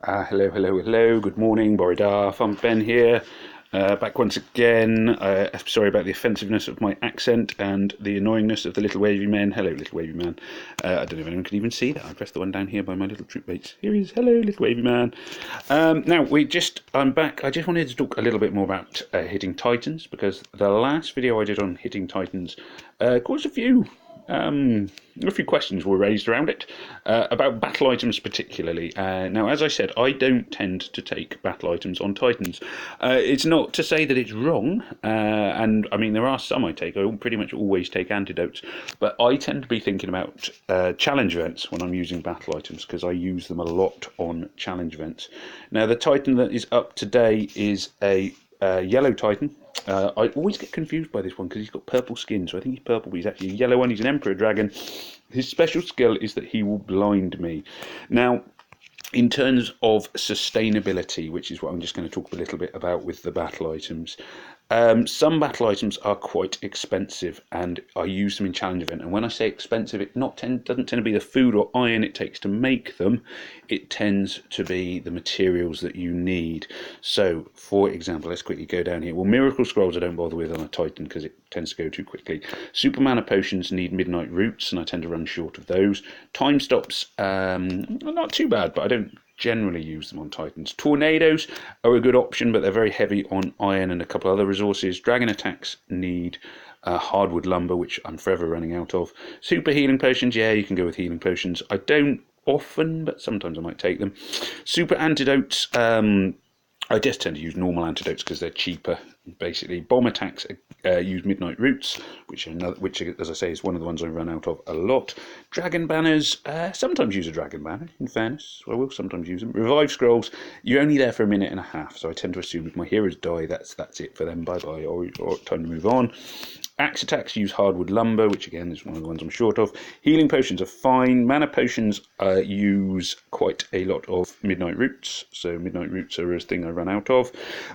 Hello. Good morning, Boridaf. I'm Ben here, back once again. Sorry about the offensiveness of my accent and the annoyingness of the little wavy man. Hello, little wavy man. I don't know if anyone can even see that. I pressed the one down here by my little troop mates. Here he is. Hello, little wavy man. I'm back. I just wanted to talk a little bit more about hitting Titans, because the last video I did on hitting Titans caused a few questions were raised around it, about battle items particularly. Now, as I said, I don't tend to take battle items on Titans. It's not to say that it's wrong, and I mean, there are some I take. I pretty much always take antidotes, but I tend to be thinking about challenge events when I'm using battle items, because I use them a lot on challenge events. Now, the Titan that is up today is a yellow Titan. I always get confused by this one because he's got purple skin, so I think he's purple, but he's actually a yellow one. He's an Emperor Dragon. His special skill is that he will blind me. Now, in terms of sustainability, which is what I'm just going to talk a little bit about with the battle items, some battle items are quite expensive, and I use them in challenge event. And when I say expensive, it doesn't tend to be the food or iron it takes to make them. It tends to be the materials that you need. So, for example, let's quickly go down here. Well, Miracle Scrolls I don't bother with on a Titan because it tends to go too quickly. Super Mana Potions need Midnight Roots, and I tend to run short of those. Time Stops, not too bad, but I don't generally use them on Titans. Tornadoes are a good option, but they're very heavy on iron and a couple other resources. Dragon Attacks need hardwood lumber, which I'm forever running out of. Super Healing Potions, yeah, you can go with Healing Potions. I don't often, but sometimes I might take them. Super Antidotes, I just tend to use normal antidotes because they're cheaper. Basically, bomb attacks use Midnight Roots, which, as I say, is one of the ones I run out of a lot. Dragon banners, sometimes use a dragon banner, in fairness. I will sometimes use them. Revive scrolls, you're only there for a minute and a half, so I tend to assume if my heroes die, that's it for them, bye-bye, or time to move on. Axe attacks use hardwood lumber, which again is one of the ones I'm short of. Healing potions are fine. Mana potions use quite a lot of Midnight Roots, so Midnight Roots are a thing I run out of.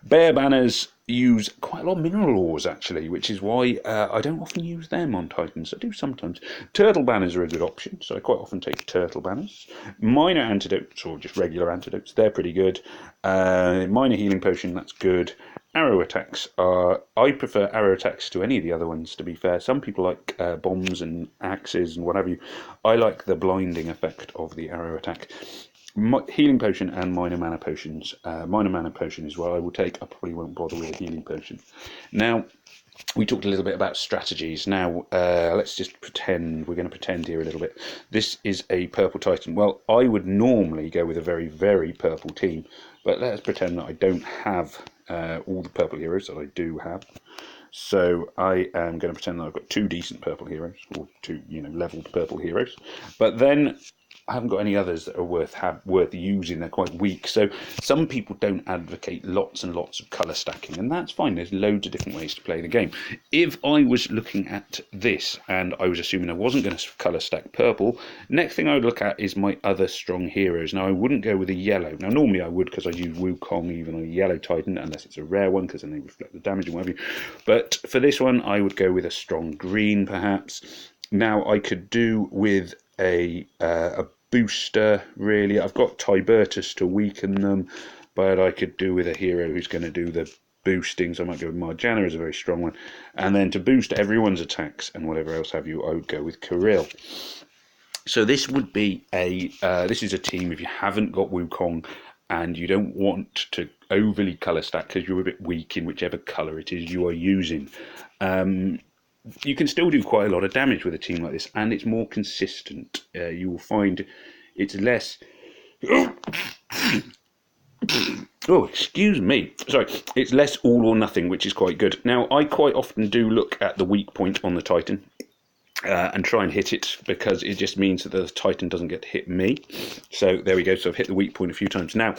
Bear banners use quite a lot of mineral ores, actually, which is why I don't often use them on Titans. I do sometimes. Turtle banners are a good option, so I quite often take turtle banners. Minor antidotes, or just regular antidotes, they're pretty good. Minor healing potion, that's good. Arrow attacks I prefer arrow attacks to any of the other ones, to be fair. Some people like bombs and axes and what have you. I like the blinding effect of the arrow attack. Healing potion and minor mana potions. Minor mana potion is what I will take. I probably won't bother with a healing potion. Now, we talked a little bit about strategies. Now, let's just pretend. We're going to pretend here a little bit. This is a purple Titan. Well, I would normally go with a very, very purple team, but let's pretend that I don't have all the purple heroes that I do have. So I am going to pretend that I've got two decent purple heroes, or two, leveled purple heroes. But then I haven't got any others that are worth using. They're quite weak. So some people don't advocate lots and lots of colour stacking, and that's fine. There's loads of different ways to play the game. If I was looking at this and I was assuming I wasn't going to colour stack purple, next thing I would look at is my other strong heroes. Now, I wouldn't go with a yellow. Now, normally I would, because I use Wukong even on a yellow Titan, unless it's a rare one, because then they reflect the damage and what have you. But for this one, I would go with a strong green, perhaps. Now, I could do with a booster, really. I've got Tibertus to weaken them, but I could do with a hero who's going to do the boosting, so I might go with Marjana as a very strong one. And then to boost everyone's attacks and whatever else have you, I would go with Kirill. So this would be this is a team, if you haven't got Wukong and you don't want to overly colour stack because you're a bit weak in whichever colour it is you are using, you can still do quite a lot of damage with a team like this, and it's more consistent. You will find it's less... Oh, excuse me. Sorry. It's less all or nothing, which is quite good. Now, I quite often do look at the weak point on the Titan and try and hit it, because it just means that the Titan doesn't get to hit me. So there we go. So I've hit the weak point a few times. Now,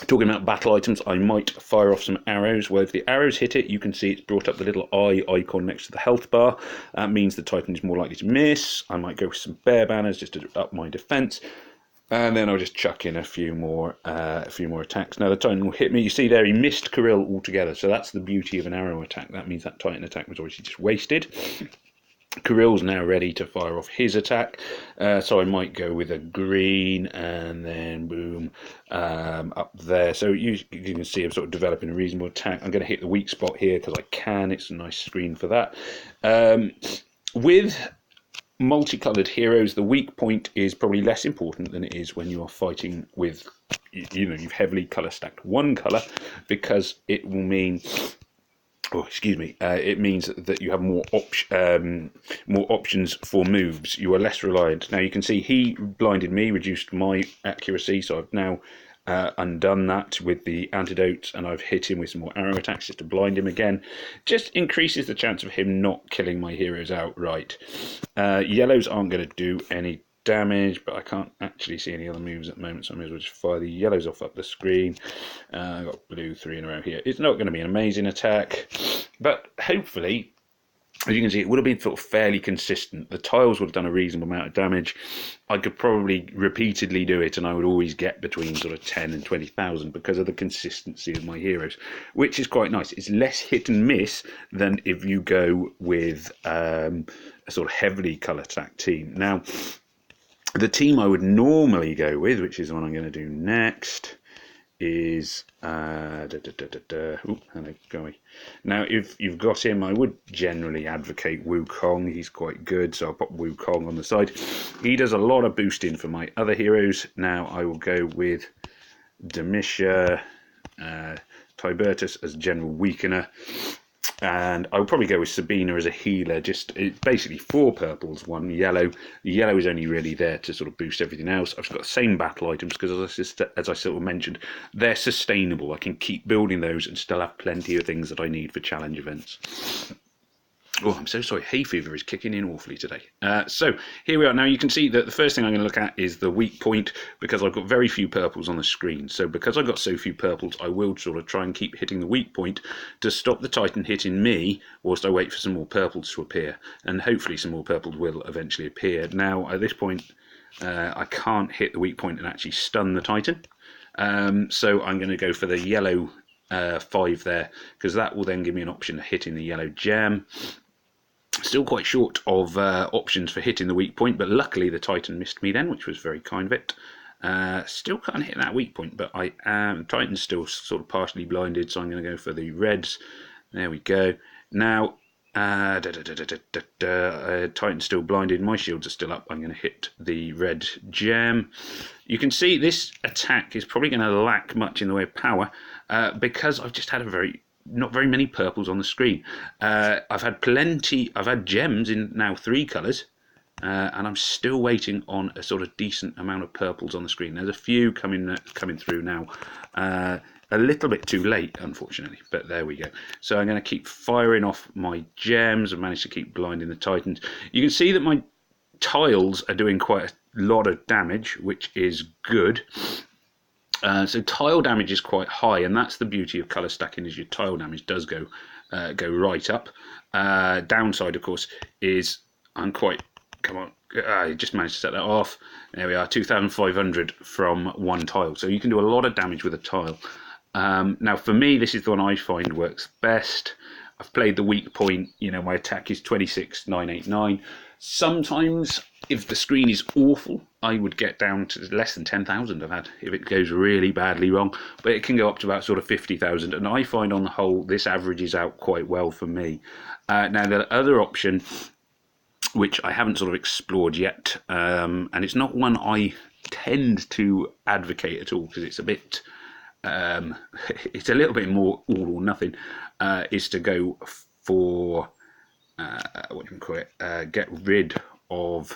talking about battle items, I might fire off some arrows. Well, if the arrows hit it, you can see it's brought up the little eye icon next to the health bar. That means the Titan is more likely to miss. I might go with some bear banners just to up my defense. And then I'll just chuck in a few more attacks. Now the Titan will hit me. You see there, he missed Kirill altogether. So that's the beauty of an arrow attack. That means that Titan attack was obviously just wasted. Kirill's now ready to fire off his attack, so I might go with a green and then boom up there. So you can see I'm sort of developing a reasonable attack. I'm going to hit the weak spot here because I can. It's a nice screen for that. With multicoloured heroes, the weak point is probably less important than it is when you are fighting with, you've heavily colour stacked one colour, because it will mean, it means that you have more options for moves. You are less reliant. Now you can see he blinded me, reduced my accuracy, so I've now undone that with the antidotes, and I've hit him with some more arrow attacks just to blind him again. Just increases the chance of him not killing my heroes outright. Yellows aren't going to do any damage, but I can't actually see any other moves at the moment, so I may as well just fire the yellows off up the screen. I've got blue 3 in a row here. It's not going to be an amazing attack, but hopefully, as you can see, it would have been sort of fairly consistent. The tiles would have done a reasonable amount of damage. I could probably repeatedly do it, and I would always get between sort of 10 and 20,000 because of the consistency of my heroes, which is quite nice. It's less hit and miss than if you go with a sort of heavily colour stacked team. Now, the team I would normally go with, which is the one I'm going to do next, is hello, Guy. Now, if you've got him, I would generally advocate Wukong. He's quite good, so I'll pop Wukong on the side. He does a lot of boosting for my other heroes. Now I will go with Demisha, Tibertus as general weakener, and I'll probably go with Sabina as a healer. It's basically 4 purples, 1 yellow. The yellow is only really there to sort of boost everything else. I've got the same battle items because, as I sort of mentioned, they're sustainable. I can keep building those and still have plenty of things that I need for challenge events. Oh, I'm so sorry. Hay fever is kicking in awfully today. So here we are. Now you can see that the first thing I'm going to look at is the weak point, because I've got very few purples on the screen. So because I've got so few purples, I will sort of try and keep hitting the weak point to stop the Titan hitting me whilst I wait for some more purples to appear. And hopefully some more purples will eventually appear. Now at this point, I can't hit the weak point and actually stun the Titan. So I'm going to go for the yellow 5 there, because that will then give me an option of hitting the yellow gem. Still quite short of options for hitting the weak point, but luckily the Titan missed me then, which was very kind of it. Still can't hit that weak point, but I am. Titan's still sort of partially blinded, so I'm going to go for the reds. There we go. Now, Titan's still blinded. My shields are still up. I'm going to hit the red gem. You can see this attack is probably going to lack much in the way of power because I've just had not very many purples on the screen. I've had gems in now 3 colours, and I'm still waiting on a sort of decent amount of purples on the screen. There's a few coming through now. A little bit too late, unfortunately, but there we go. So I'm going to keep firing off my gems. I've managed to keep blinding the Titans. You can see that my tiles are doing quite a lot of damage, which is good. So tile damage is quite high, and that's the beauty of colour stacking, is your tile damage does go right up. Downside, of course, is I just managed to set that off. There we are, 2,500 from 1 tile. So you can do a lot of damage with a tile. Now, for me, this is the one I find works best. I've played the weak point. My attack is 26,989. Sometimes, if the screen is awful, I would get down to less than 10,000 I've had if it goes really badly wrong, but it can go up to about sort of 50,000, and I find on the whole this averages out quite well for me. Now, the other option, which I haven't sort of explored yet, and it's not one I tend to advocate at all because it's a bit, it's a little bit more all or nothing, is to go for what do you call it? Get rid of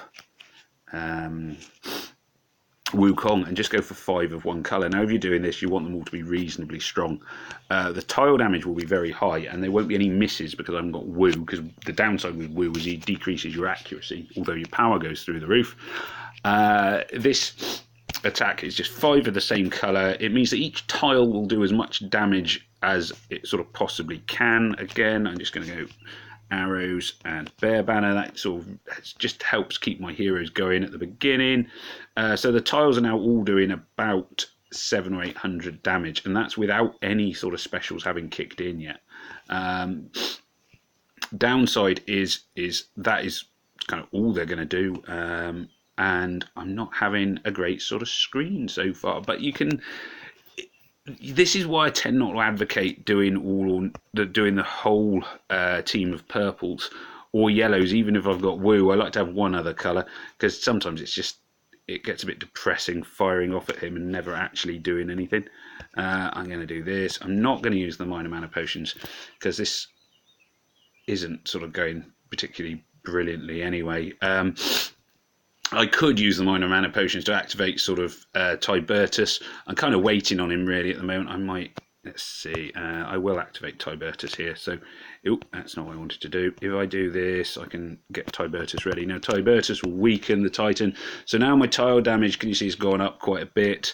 Wukong and just go for 5 of 1 colour. Now, if you're doing this, you want them all to be reasonably strong. The tile damage will be very high, and there won't be any misses because I haven't got Wu, because the downside with Wu is he decreases your accuracy, although your power goes through the roof. This attack is just 5 of the same colour. It means that each tile will do as much damage as it sort of possibly can. Again, I'm just going to go arrows and bear banner. That sort of just helps keep my heroes going at the beginning. So the tiles are now all doing about 700 or 800 damage, and that's without any sort of specials having kicked in yet. Downside is that is kind of all they're going to do. And I'm not having a great sort of screen so far, but you can. This is why I tend not to advocate doing the whole team of purples or yellows, even if I've got woo. I like to have one other colour, because sometimes it gets a bit depressing firing off at him and never actually doing anything. I'm going to do this. I'm not going to use the minor mana potions, because this isn't sort of going particularly brilliantly anyway. I could use the minor mana potions to activate sort of Tibertus. I'm kind of waiting on him really at the moment. I might, let's see, I will activate Tibertus here. So, that's not what I wanted to do. If I do this, I can get Tibertus ready. Now Tibertus will weaken the Titan. So now my tile damage, can you see, has gone up quite a bit,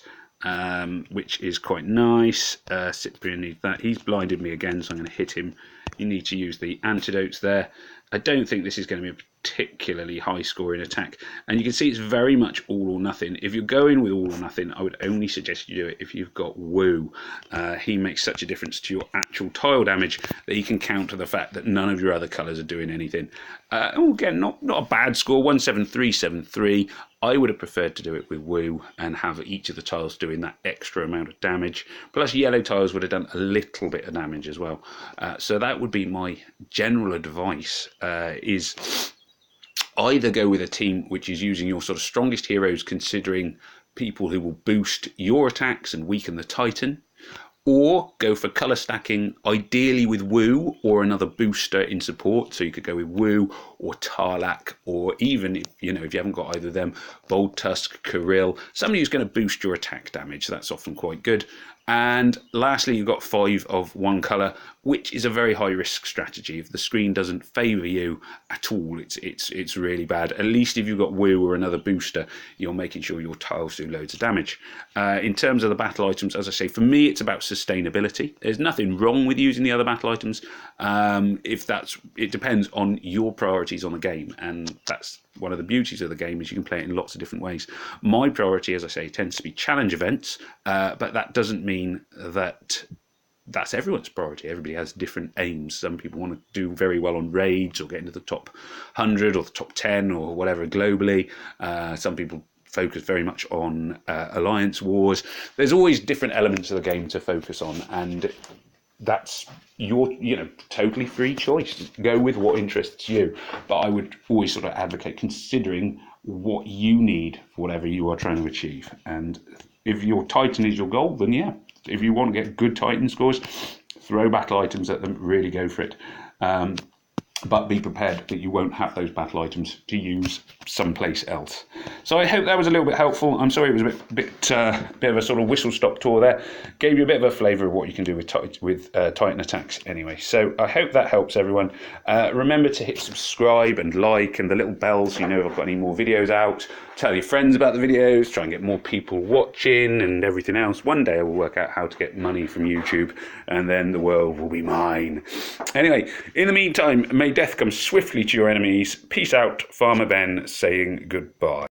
which is quite nice. Cyprian needs that. He's blinded me again, so I'm going to hit him. You need to use the antidotes there. I don't think this is going to be a particularly high scoring attack, and you can see it's very much all or nothing. If you're going with all or nothing, I would only suggest you do it if you've got woo. He makes such a difference to your actual tile damage that he can counter the fact that none of your other colours are doing anything. Again, not a bad score, 17373. I would have preferred to do it with woo and have each of the tiles doing that extra amount of damage. Plus yellow tiles would have done a little bit of damage as well. So that would be my general advice, is either go with a team which is using your sort of strongest heroes, considering people who will boost your attacks and weaken the Titan, or go for colour stacking, ideally with woo or another booster in support. So you could go with woo or Tarlak, or even if you haven't got either of them, Bold Tusk, Kirill, somebody who's going to boost your attack damage. That's often quite good. And lastly, you've got 5 of one colour, which is a very high risk strategy. If the screen doesn't favour you at all, it's really bad. At least if you've got woo or another booster, you're making sure your tiles do loads of damage. In terms of the battle items, as I say, for me it's about sustainability. There's nothing wrong with using the other battle items. It depends on your priorities on the game, and that's one of the beauties of the game, is you can play it in lots of different ways. My priority, as I say, tends to be challenge events, but that doesn't mean that that's everyone's priority. Everybody has different aims. Some people want to do very well on raids or get into the top 100 or the top 10 or whatever globally. Some people focus very much on alliance wars. There's always different elements of the game to focus on, and that's your totally free choice. Go with what interests you, but I would always sort of advocate considering what you need for whatever you are trying to achieve. And if your Titan is your goal, then yeah, if you want to get good Titan scores, throw battle items at them, really go for it. But be prepared that you won't have those battle items to use someplace else. So I hope that was a little bit helpful. I'm sorry it was a bit of a sort of whistle-stop tour there. Gave you a bit of a flavour of what you can do with Titan attacks anyway. So I hope that helps everyone. Remember to hit subscribe and like and the little bells so you know if I've got any more videos out. Tell your friends about the videos, try and get more people watching and everything else. One day I will work out how to get money from YouTube, and then the world will be mine. Anyway, in the meantime, may death come swiftly to your enemies. Peace out, Farmer Ben saying goodbye.